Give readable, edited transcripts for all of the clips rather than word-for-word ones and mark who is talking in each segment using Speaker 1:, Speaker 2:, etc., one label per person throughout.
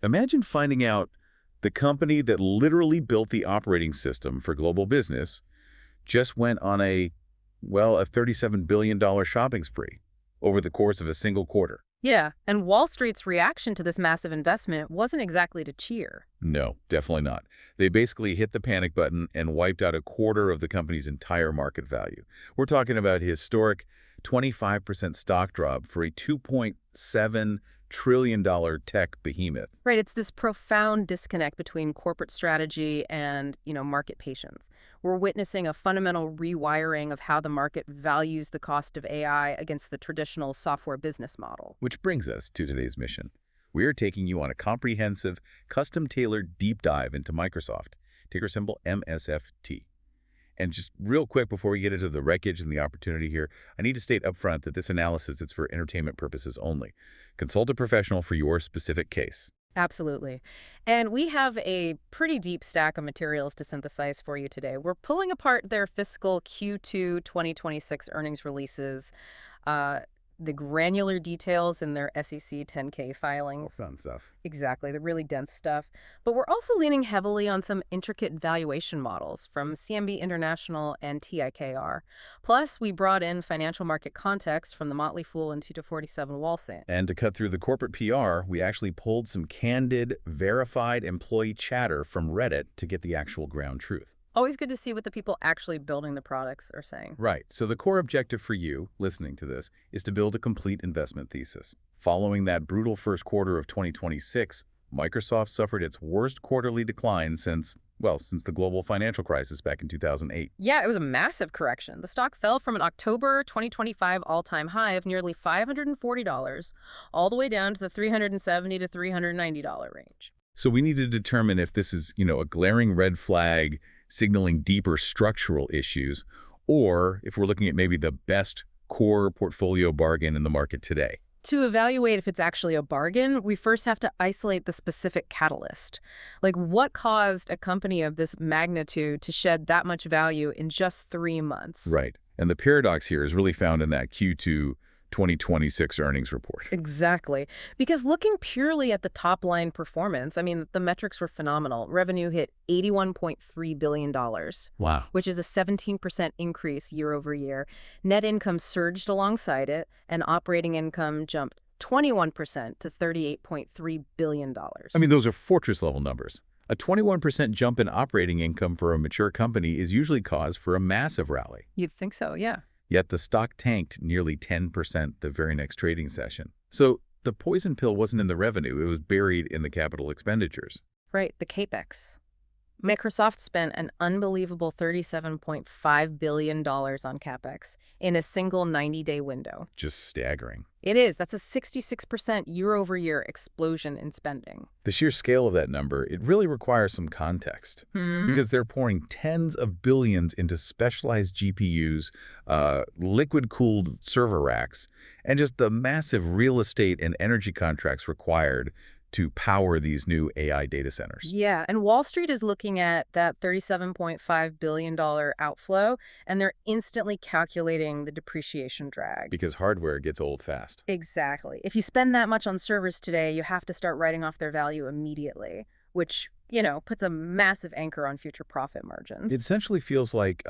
Speaker 1: Imagine finding out the company that literally built the operating system for global business just went on a $37 billion shopping spree over the course of a single quarter.
Speaker 2: Yeah, and Wall Street's reaction to this massive investment wasn't exactly to cheer.
Speaker 1: No, definitely not. They basically hit the panic button and wiped out a quarter of the company's entire market value. We're talking about a historic 25% stock drop for a $2.7 trillion tech behemoth.
Speaker 2: Right, it's this profound disconnect between corporate strategy and, market patience. We're witnessing a fundamental rewiring of how the market values the cost of AI against the traditional software business model.
Speaker 1: Which brings us to today's mission. We are taking you on a comprehensive, custom-tailored deep dive into Microsoft, ticker symbol MSFT. And just real quick before we get into the wreckage and the opportunity here, I need to state up front that this analysis is for entertainment purposes only. Consult a professional for your specific case.
Speaker 2: Absolutely. And we have a pretty deep stack of materials to synthesize for you today. We're pulling apart their fiscal Q2 2026 earnings releases, the granular details in their SEC 10K filings.
Speaker 1: Fun stuff.
Speaker 2: Exactly, the really dense stuff. But we're also leaning heavily on some intricate valuation models from CMB International and TIKR. Plus, we brought in financial market context from the Motley Fool and 2-47 Wallsant.
Speaker 1: And to cut through the corporate PR, we actually pulled some candid, verified employee chatter from Reddit to get the actual ground truth.
Speaker 2: Always good to see what the people actually building the products are saying.
Speaker 1: Right. So the core objective for you, listening to this, is to build a complete investment thesis. Following that brutal first quarter of 2026, Microsoft suffered its worst quarterly decline since the global financial crisis back in 2008.
Speaker 2: Yeah, it was a massive correction. The stock fell from an October 2025 all-time high of nearly $540 all the way down to the $370 to $390 range.
Speaker 1: So we need to determine if this is, a glaring red flag signaling deeper structural issues, or if we're looking at maybe the best core portfolio bargain in the market today.
Speaker 2: To evaluate if it's actually a bargain, we first have to isolate the specific catalyst. Like, what caused a company of this magnitude to shed that much value in just 3 months?
Speaker 1: Right. And the paradox here is really found in that Q2 2026 earnings report.
Speaker 2: Exactly. Because looking purely at the top-line performance, the metrics were phenomenal. Revenue hit $81.3 billion.
Speaker 1: Wow.
Speaker 2: Which is a 17% increase year over year. Net income surged alongside it, and operating income jumped 21% to $38.3 billion.
Speaker 1: Those are fortress-level numbers. A 21% jump in operating income for a mature company is usually cause for a massive rally.
Speaker 2: You'd think so, yeah.
Speaker 1: Yet the stock tanked nearly 10% the very next trading session. So the poison pill wasn't in the revenue, it was buried in the capital expenditures.
Speaker 2: Right, the CapEx. Microsoft spent an unbelievable $37.5 billion on CapEx in a single 90-day window.
Speaker 1: Just staggering.
Speaker 2: It is. That's a 66% year-over-year explosion in spending.
Speaker 1: The sheer scale of that number, it really requires some context. Because they're pouring tens of billions into specialized GPUs, liquid-cooled server racks, and just the massive real estate and energy contracts required to power these new AI data centers.
Speaker 2: Yeah, and Wall Street is looking at that $37.5 billion outflow, and they're instantly calculating the depreciation drag.
Speaker 1: Because hardware gets old fast.
Speaker 2: Exactly. If you spend that much on servers today, you have to start writing off their value immediately, which, puts a massive anchor on future profit margins.
Speaker 1: It essentially feels like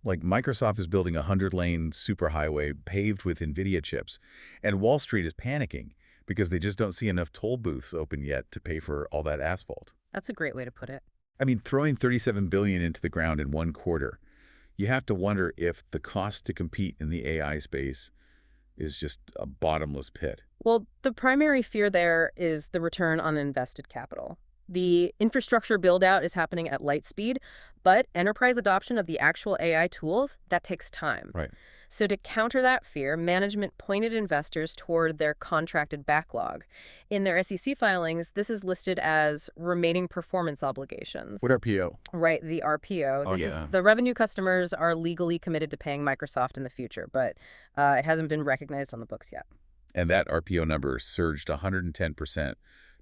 Speaker 1: Microsoft is building a 100-lane superhighway paved with NVIDIA chips, and Wall Street is panicking because they just don't see enough toll booths open yet to pay for all that asphalt.
Speaker 2: That's a great way to put it.
Speaker 1: Throwing $37 billion into the ground in one quarter, you have to wonder if the cost to compete in the AI space is just a bottomless pit.
Speaker 2: Well, the primary fear there is the return on invested capital. The infrastructure build-out is happening at light speed, but enterprise adoption of the actual AI tools, that takes time.
Speaker 1: Right.
Speaker 2: So to counter that fear, management pointed investors toward their contracted backlog. In their SEC filings, this is listed as remaining performance obligations.
Speaker 1: What RPO?
Speaker 2: Right, the RPO.
Speaker 1: Oh,
Speaker 2: This
Speaker 1: yeah.
Speaker 2: is the revenue customers are legally committed to paying Microsoft in the future, but it hasn't been recognized on the books yet.
Speaker 1: And that RPO number surged 110%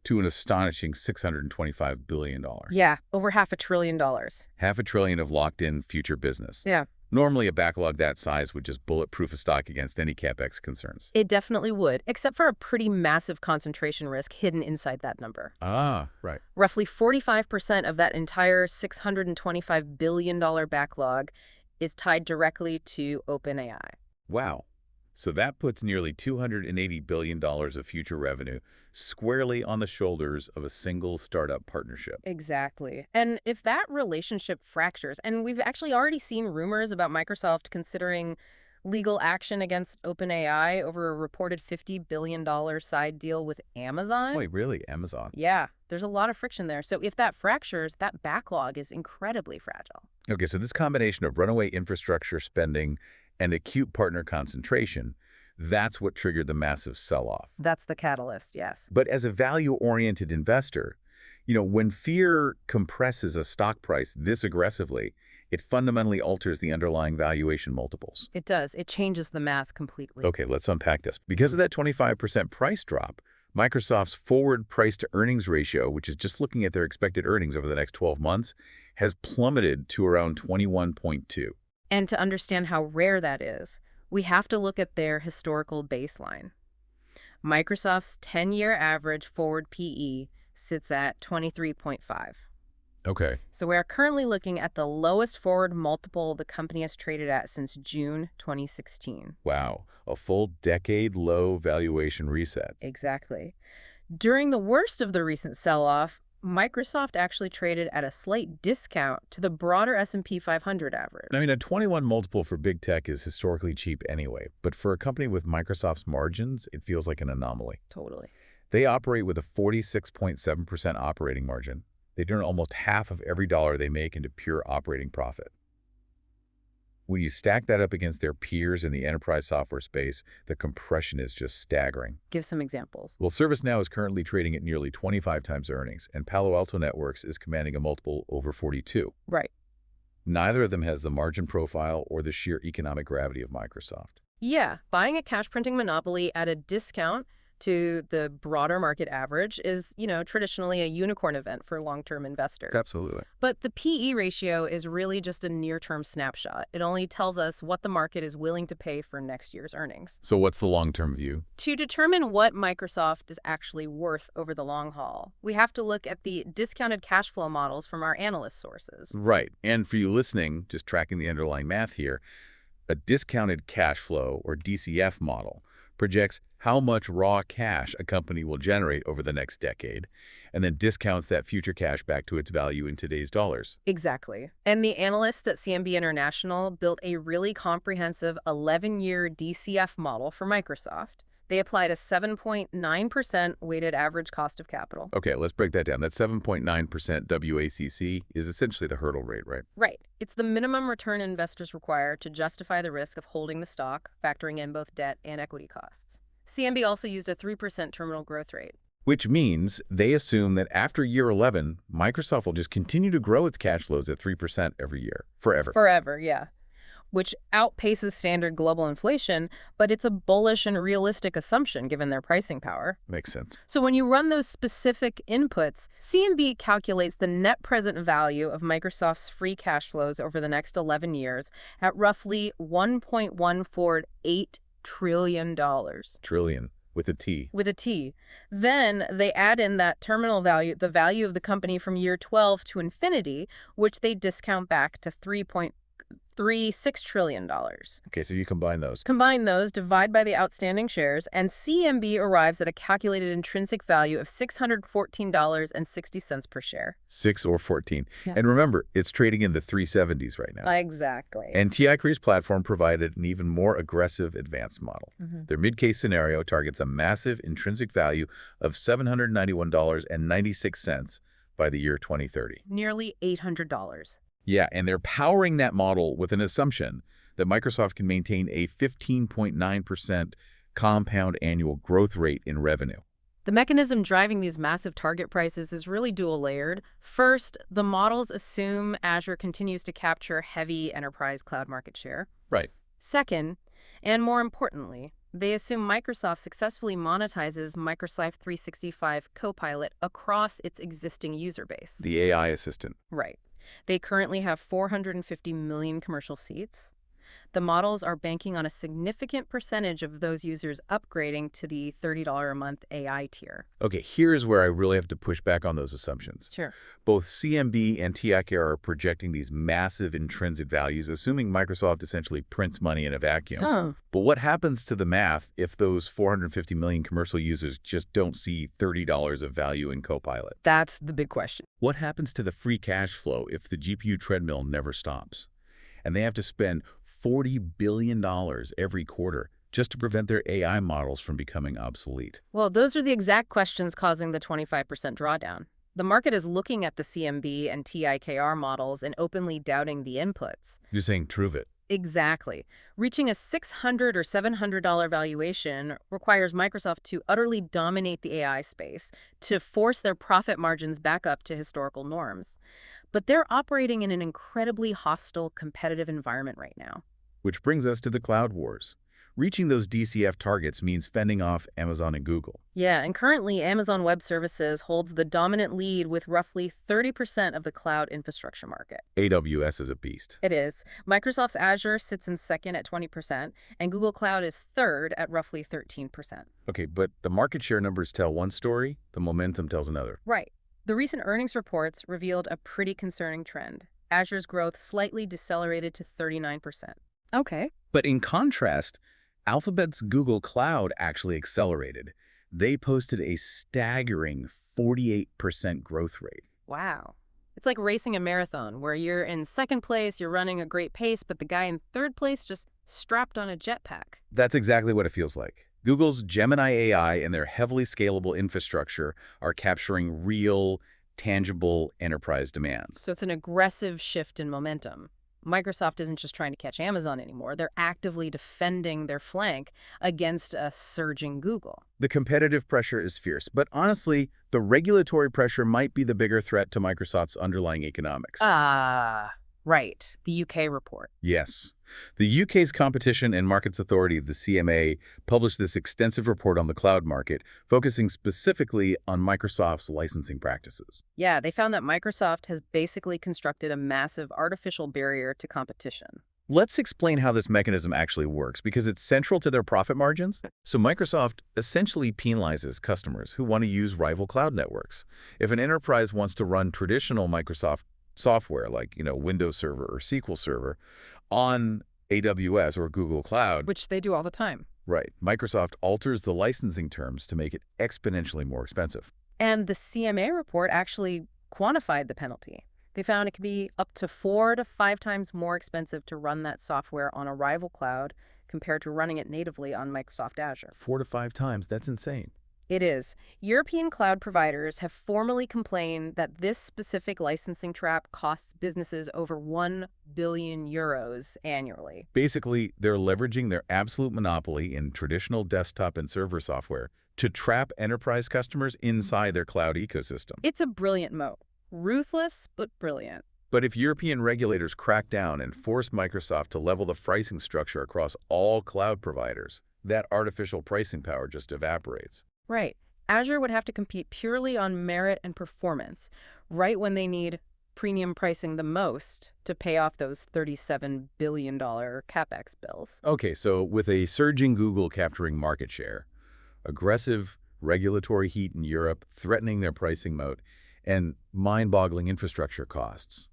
Speaker 1: to an astonishing $625 billion.
Speaker 2: Yeah, over $500 billion.
Speaker 1: $500 billion of locked-in future business.
Speaker 2: Yeah.
Speaker 1: Normally, a backlog that size would just bulletproof a stock against any CapEx concerns.
Speaker 2: It definitely would, except for a pretty massive concentration risk hidden inside that number.
Speaker 1: Ah, right.
Speaker 2: Roughly 45% of that entire $625 billion backlog is tied directly to OpenAI.
Speaker 1: Wow. So that puts nearly $280 billion of future revenue squarely on the shoulders of a single startup partnership.
Speaker 2: Exactly. And if that relationship fractures, and we've actually already seen rumors about Microsoft considering legal action against OpenAI over a reported $50 billion side deal with Amazon.
Speaker 1: Wait, really? Amazon?
Speaker 2: Yeah, there's a lot of friction there. So if that fractures, that backlog is incredibly fragile.
Speaker 1: Okay, so this combination of runaway infrastructure spending and acute partner concentration, that's what triggered the massive sell-off.
Speaker 2: That's the catalyst, yes.
Speaker 1: But as a value-oriented investor, when fear compresses a stock price this aggressively, it fundamentally alters the underlying valuation multiples.
Speaker 2: It does. It changes the math completely.
Speaker 1: Okay, let's unpack this. Because of that 25% price drop, Microsoft's forward price-to-earnings ratio, which is just looking at their expected earnings over the next 12 months, has plummeted to around 21.2.
Speaker 2: And to understand how rare that is, we have to look at their historical baseline. Microsoft's 10-year average forward PE sits at 23.5.
Speaker 1: Okay.
Speaker 2: So we are currently looking at the lowest forward multiple the company has traded at since June 2016.
Speaker 1: Wow. A full decade low valuation reset.
Speaker 2: Exactly. During the worst of the recent sell-off, Microsoft actually traded at a slight discount to the broader S&P 500 average.
Speaker 1: I mean, a 21 multiple for big tech is historically cheap anyway, but for a company with Microsoft's margins, it feels like an anomaly.
Speaker 2: Totally.
Speaker 1: They operate with a 46.7% operating margin. They turn almost half of every dollar they make into pure operating profit. When you stack that up against their peers in the enterprise software space, the compression is just staggering.
Speaker 2: Give some examples.
Speaker 1: Well, ServiceNow is currently trading at nearly 25 times earnings, and Palo Alto Networks is commanding a multiple over 42.
Speaker 2: Right.
Speaker 1: Neither of them has the margin profile or the sheer economic gravity of Microsoft.
Speaker 2: Yeah, buying a cash printing monopoly at a discount to the broader market average is, traditionally a unicorn event for long-term investors.
Speaker 1: Absolutely.
Speaker 2: But the PE ratio is really just a near-term snapshot. It only tells us what the market is willing to pay for next year's earnings.
Speaker 1: So what's the long-term view?
Speaker 2: To determine what Microsoft is actually worth over the long haul, we have to look at the discounted cash flow models from our analyst sources.
Speaker 1: Right. And for you listening, just tracking the underlying math here, a discounted cash flow, or DCF model, projects how much raw cash a company will generate over the next decade, and then discounts that future cash back to its value in today's dollars.
Speaker 2: Exactly. And the analysts at CMB International built a really comprehensive 11-year DCF model for Microsoft. They applied a 7.9% weighted average cost of capital.
Speaker 1: Okay, let's break that down. That 7.9% WACC is essentially the hurdle rate, right?
Speaker 2: Right. It's the minimum return investors require to justify the risk of holding the stock, factoring in both debt and equity costs. CMB also used a 3% terminal growth rate.
Speaker 1: Which means they assume that after year 11, Microsoft will just continue to grow its cash flows at 3% every year, forever.
Speaker 2: Forever, yeah. Which outpaces standard global inflation, but it's a bullish and realistic assumption given their pricing power.
Speaker 1: Makes sense.
Speaker 2: So when you run those specific inputs, CMB calculates the net present value of Microsoft's free cash flows over the next 11 years at roughly $1.148 trillion.
Speaker 1: Trillion. With a T.
Speaker 2: With a T. Then they add in that terminal value, the value of the company from year 12 to infinity, which they discount back to $3.36 trillion.
Speaker 1: Okay, so you combine those.
Speaker 2: Combine those, divide by the outstanding shares, and CMB arrives at a calculated intrinsic value of $614.60 per share.
Speaker 1: 6 or 14.
Speaker 2: Yeah.
Speaker 1: And remember, it's trading in the 370s right now.
Speaker 2: Exactly.
Speaker 1: And TI Cree's platform provided an even more aggressive advanced model. Their mid-case scenario targets a massive intrinsic value of $791.96 by the year 2030.
Speaker 2: Nearly $800.
Speaker 1: Yeah, and they're powering that model with an assumption that Microsoft can maintain a 15.9% compound annual growth rate in revenue.
Speaker 2: The mechanism driving these massive target prices is really dual-layered. First, the models assume Azure continues to capture heavy enterprise cloud market share.
Speaker 1: Right.
Speaker 2: Second, and more importantly, they assume Microsoft successfully monetizes Microsoft 365 Copilot across its existing user base.
Speaker 1: The AI assistant.
Speaker 2: Right. They currently have 450 million commercial seats. The models are banking on a significant percentage of those users upgrading to the $30 a month AI tier.
Speaker 1: Okay, here's where I really have to push back on those assumptions.
Speaker 2: Sure.
Speaker 1: Both CMB and TIKR are projecting these massive intrinsic values, assuming Microsoft essentially prints money in a vacuum.
Speaker 2: Oh.
Speaker 1: But what happens to the math if those 450 million commercial users just don't see $30 of value in Copilot?
Speaker 2: That's the big question.
Speaker 1: What happens to the free cash flow if the GPU treadmill never stops? And they have to spend $40 billion every quarter just to prevent their AI models from becoming obsolete.
Speaker 2: Well, those are the exact questions causing the 25% drawdown. The market is looking at the CMB and TIKR models and openly doubting the inputs.
Speaker 1: You're saying prove it.
Speaker 2: Exactly. Reaching a $600 or $700 valuation requires Microsoft to utterly dominate the AI space, to force their profit margins back up to historical norms. But they're operating in an incredibly hostile, competitive environment right now.
Speaker 1: Which brings us to the cloud wars. Reaching those DCF targets means fending off Amazon and Google.
Speaker 2: Yeah, and currently Amazon Web Services holds the dominant lead with roughly 30% of the cloud infrastructure market.
Speaker 1: AWS is a beast.
Speaker 2: It is. Microsoft's Azure sits in second at 20%, and Google Cloud is third at roughly 13%.
Speaker 1: Okay, but the market share numbers tell one story, the momentum tells another.
Speaker 2: Right. The recent earnings reports revealed a pretty concerning trend. Azure's growth slightly decelerated to 39%. Okay.
Speaker 1: But in contrast, Alphabet's Google Cloud actually accelerated. They posted a staggering 48% growth rate.
Speaker 2: Wow. It's like racing a marathon where you're in second place, you're running a great pace, but the guy in third place just strapped on a jetpack.
Speaker 1: That's exactly what it feels like. Google's Gemini AI and their heavily scalable infrastructure are capturing real, tangible enterprise demands.
Speaker 2: So it's an aggressive shift in momentum. Microsoft isn't just trying to catch Amazon anymore. They're actively defending their flank against a surging Google.
Speaker 1: The competitive pressure is fierce, but honestly, the regulatory pressure might be the bigger threat to Microsoft's underlying economics.
Speaker 2: Right. The UK report.
Speaker 1: Yes. The UK's Competition and Markets Authority, the CMA, published this extensive report on the cloud market, focusing specifically on Microsoft's licensing practices.
Speaker 2: Yeah, they found that Microsoft has basically constructed a massive artificial barrier to competition.
Speaker 1: Let's explain how this mechanism actually works, because it's central to their profit margins. So Microsoft essentially penalizes customers who want to use rival cloud networks. If an enterprise wants to run traditional Microsoft software like, Windows Server or SQL Server on AWS or Google Cloud,
Speaker 2: Which they do all the time.
Speaker 1: right, Microsoft alters the licensing terms to make it exponentially more expensive.
Speaker 2: And the CMA report actually quantified the penalty. They found it could be up to 4 to 5 times more expensive to run that software on a rival cloud compared to running it natively on Microsoft Azure.
Speaker 1: 4 to 5 times, that's insane.
Speaker 2: It is. European cloud providers have formally complained that this specific licensing trap costs businesses over 1 billion euros annually.
Speaker 1: Basically, they're leveraging their absolute monopoly in traditional desktop and server software to trap enterprise customers inside their cloud ecosystem.
Speaker 2: It's a brilliant moat. Ruthless, but brilliant.
Speaker 1: But if European regulators crack down and force Microsoft to level the pricing structure across all cloud providers, that artificial pricing power just evaporates.
Speaker 2: Right. Azure would have to compete purely on merit and performance, right when they need premium pricing the most to pay off those $37 billion CapEx bills.
Speaker 1: Okay, so with a surging Google capturing market share, aggressive regulatory heat in Europe threatening their pricing moat, and mind-boggling infrastructure costs,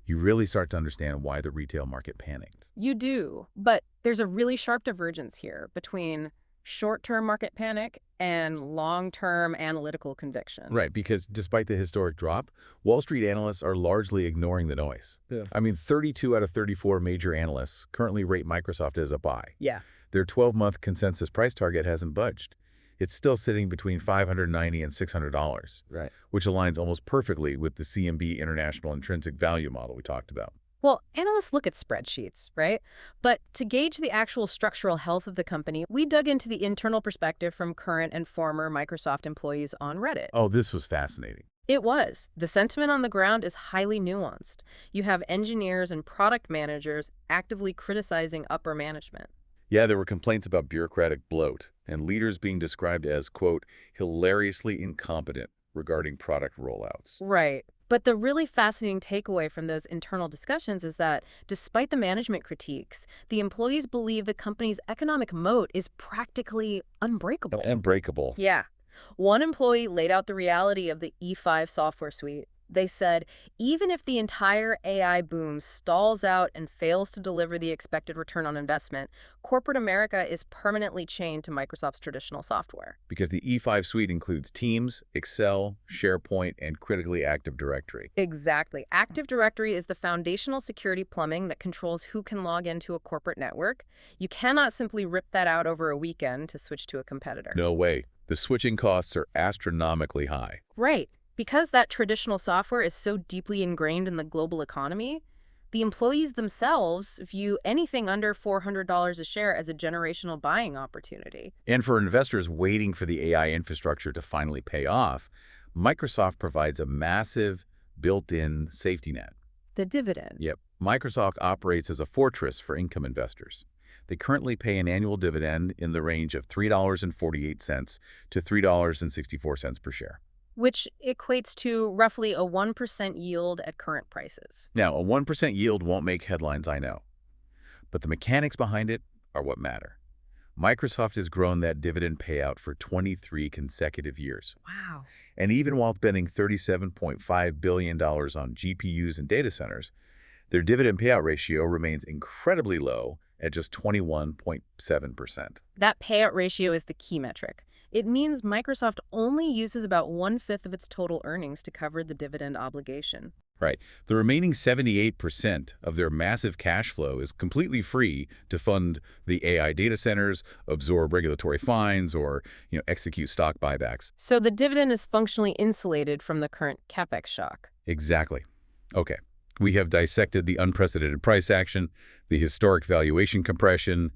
Speaker 1: you really start to understand why the retail market panicked.
Speaker 2: You do, but there's a really sharp divergence here between short-term market panic and long-term analytical conviction.
Speaker 1: Right, because despite the historic drop, Wall Street analysts are largely ignoring the noise.
Speaker 3: Yeah.
Speaker 1: I mean, 32 out of 34 major analysts currently rate Microsoft as a buy.
Speaker 2: Yeah.
Speaker 1: Their 12-month consensus price target hasn't budged. It's still sitting between $590 and $600,
Speaker 3: Right.
Speaker 1: which aligns almost perfectly with the CMB International Intrinsic Value model we talked about.
Speaker 2: Well, analysts look at spreadsheets, right? But to gauge the actual structural health of the company, we dug into the internal perspective from current and former Microsoft employees on Reddit.
Speaker 1: Oh, this was fascinating.
Speaker 2: It was. The sentiment on the ground is highly nuanced. You have engineers and product managers actively criticizing upper management.
Speaker 1: Yeah, there were complaints about bureaucratic bloat and leaders being described as, quote, hilariously incompetent regarding product rollouts.
Speaker 2: Right. But the really fascinating takeaway from those internal discussions is that despite the management critiques, the employees believe the company's economic moat is practically unbreakable.
Speaker 1: Unbreakable.
Speaker 2: Yeah. One employee laid out the reality of the E5 software suite. They said, even if the entire AI boom stalls out and fails to deliver the expected return on investment, corporate America is permanently chained to Microsoft's traditional software.
Speaker 1: Because the E5 suite includes Teams, Excel, SharePoint, and critically Active Directory.
Speaker 2: Exactly. Active Directory is the foundational security plumbing that controls who can log into a corporate network. You cannot simply rip that out over a weekend to switch to a competitor.
Speaker 1: No way. The switching costs are astronomically high.
Speaker 2: Right. Because that traditional software is so deeply ingrained in the global economy, the employees themselves view anything under $400 a share as a generational buying opportunity.
Speaker 1: And for investors waiting for the AI infrastructure to finally pay off, Microsoft provides a massive built-in safety net.
Speaker 2: The dividend.
Speaker 1: Yep. Microsoft operates as a fortress for income investors. They currently pay an annual dividend in the range of $3.48 to $3.64 per share.
Speaker 2: Which equates to roughly a 1% yield at current prices.
Speaker 1: Now, a 1% yield won't make headlines, I know. But the mechanics behind it are what matter. Microsoft has grown that dividend payout for 23 consecutive years.
Speaker 2: Wow.
Speaker 1: And even while spending $37.5 billion on GPUs and data centers, their dividend payout ratio remains incredibly low at just 21.7%.
Speaker 2: That payout ratio is the key metric. It means Microsoft only uses about 1/5 of its total earnings to cover the dividend obligation.
Speaker 1: Right. The remaining 78% of their massive cash flow is completely free to fund the AI data centers, absorb regulatory fines, or execute stock buybacks.
Speaker 2: So the dividend is functionally insulated from the current CapEx shock.
Speaker 1: Exactly. Okay. We have dissected the unprecedented price action, the historic valuation compression,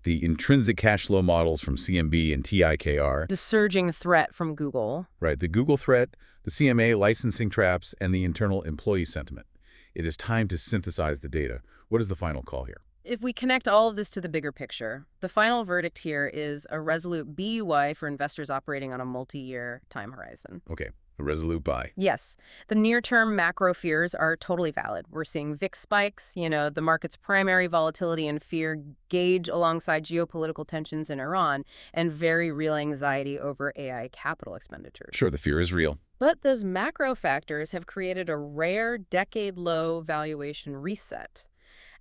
Speaker 1: the intrinsic cash flow models from CMB and TIKR.
Speaker 2: The surging threat from Google.
Speaker 1: Right, the Google threat, the CMA licensing traps, and the internal employee sentiment. It is time to synthesize the data. What is the final call here?
Speaker 2: If we connect all of this to the bigger picture, the final verdict here is a resolute BUY for investors operating on a multi-year time horizon.
Speaker 1: Okay, a resolute buy.
Speaker 2: Yes, the near-term macro fears are totally valid. We're seeing VIX spikes, the market's primary volatility and fear gauge alongside geopolitical tensions in Iran, and very real anxiety over AI capital expenditures.
Speaker 1: Sure, the fear is real.
Speaker 2: But those macro factors have created a rare decade-low valuation reset.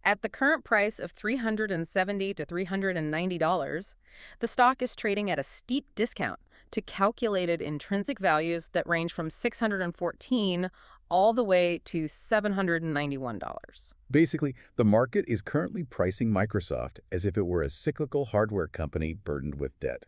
Speaker 2: At the current price of $370 to $390, the stock is trading at a steep discount to calculated intrinsic values that range from $614 all the way to $791.
Speaker 1: Basically, the market is currently pricing Microsoft as if it were a cyclical hardware company burdened with debt.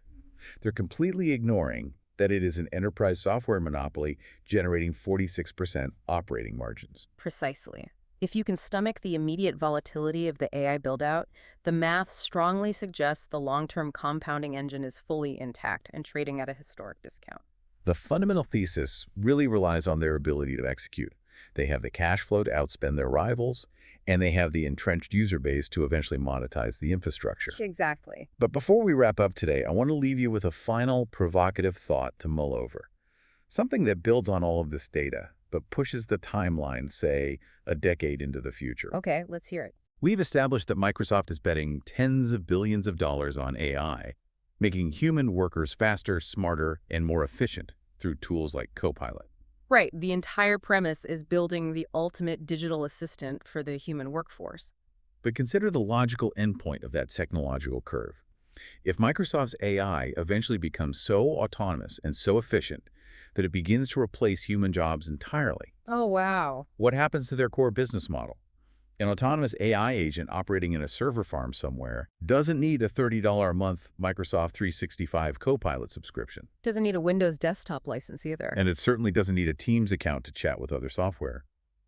Speaker 1: They're completely ignoring that it is an enterprise software monopoly generating 46% operating margins.
Speaker 2: Precisely. If you can stomach the immediate volatility of the AI build-out, the math strongly suggests the long-term compounding engine is fully intact and trading at a historic discount.
Speaker 1: The fundamental thesis really relies on their ability to execute. They have the cash flow to outspend their rivals, and they have the entrenched user base to eventually monetize the infrastructure.
Speaker 2: Exactly.
Speaker 1: But before we wrap up today, I want to leave you with a final provocative thought to mull over. Something that builds on all of this data, but pushes the timeline, say, a decade into the future.
Speaker 2: Okay, let's hear it.
Speaker 1: We've established that Microsoft is betting tens of billions of dollars on AI, making human workers faster, smarter, and more efficient through tools like Copilot.
Speaker 2: Right, the entire premise is building the ultimate digital assistant for the human workforce.
Speaker 1: But consider the logical endpoint of that technological curve. If Microsoft's AI eventually becomes so autonomous and so efficient that it begins to replace human jobs entirely,
Speaker 2: Oh, wow.
Speaker 1: what happens to their core business model? An autonomous AI agent operating in a server farm somewhere doesn't need a $30 a month Microsoft 365 Copilot subscription.
Speaker 2: Doesn't need a Windows desktop license either.
Speaker 1: And it certainly doesn't need a Teams account to chat with other software.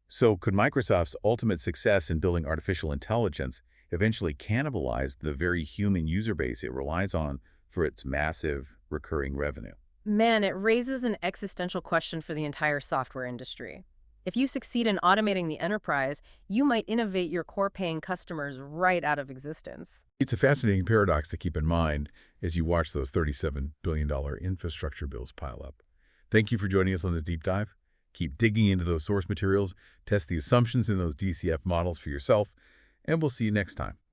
Speaker 1: So could Microsoft's ultimate success in building artificial intelligence eventually cannibalize the very human user base it relies on for its massive recurring revenue?
Speaker 2: Man, it raises an existential question for the entire software industry. If you succeed in automating the enterprise, you might innovate your core-paying customers right out of existence.
Speaker 1: It's a fascinating paradox to keep in mind as you watch those $37 billion infrastructure bills pile up. Thank you for joining us on the deep dive. Keep digging into those source materials, test the assumptions in those DCF models for yourself, and we'll see you next time.